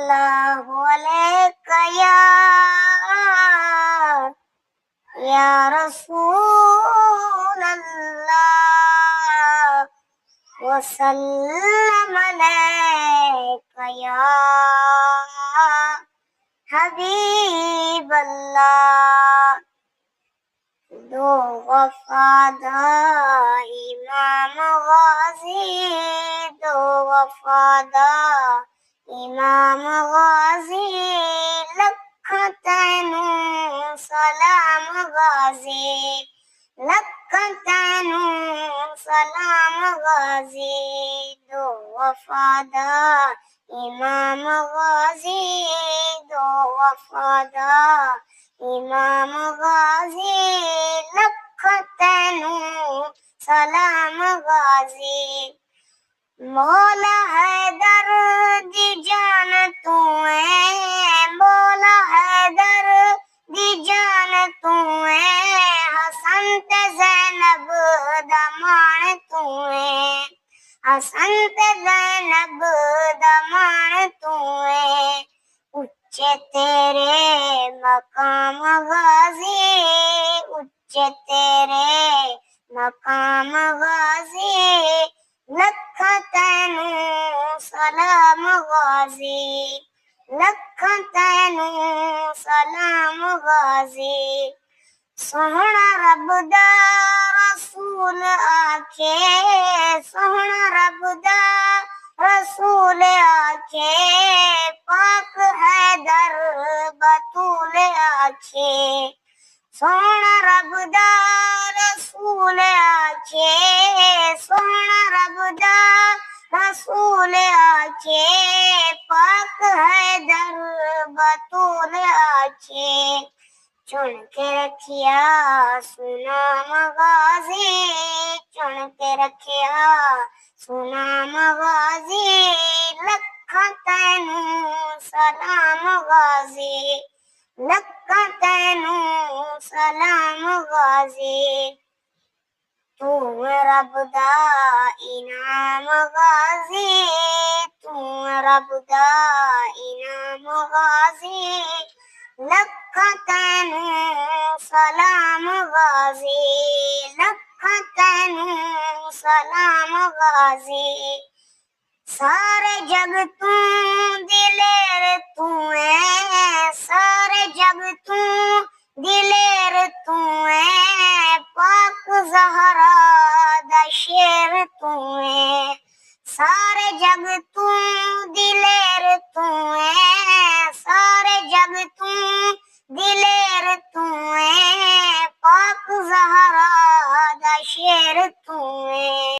सल्लल्लाहु अलैका या रसूल अल्लाह वसल्लम अलैका या हबीब अल्लाह। दो वफादार इमाम गाजी, दो वफादार इमाम गाजी, लख तैनू सलाम गाजी, लख तैनू सलाम गाजी। दो वफादार इमाम गाजी, दो वफादार इमाम गाजी, लख तैनू सलाम गाजी। मौला हैदर दी जान तू है, मौला हैदर दी जान तू है, हसन ते ज़ैनब दा मान तू है, हसन ते ज़ैनब दा मान तू है। उच्चे तेरे मकाम गाजी, उच्चे तेरे मकाम गाजी, लख तैनू सलाम गाजी, लख तैनू सलाम गाजी। सोहना रब दा रसूल आखे, सोहना रब दा रसूल आखे, पाक हैदर बतूल आखे। सोहना रब दा रसूल आखे, सोहना रब दा रसूल आखे, पाक हैदर बतूल आखे। चुन के रखिया सुनाम गाजी, चुन के रखिया सुनाम गाजी, लख तैनू सलाम गाजी, लख तैनू सलाम गाजी। तू रब दा इनाम गाजी, तू रब दा इनाम गाजी, लख तैनू सलाम गाजी, लख तैनू सलाम गाजी। सारे जग तू दिलेर तू है, सारे जग तू दिलेर तू है, पाक ज़हरा दा शेर तू है, सारे जग तू दिलेर तू है, सारे जग तू दिलेर तू है, पाक ज़हरा दा शेर तू है।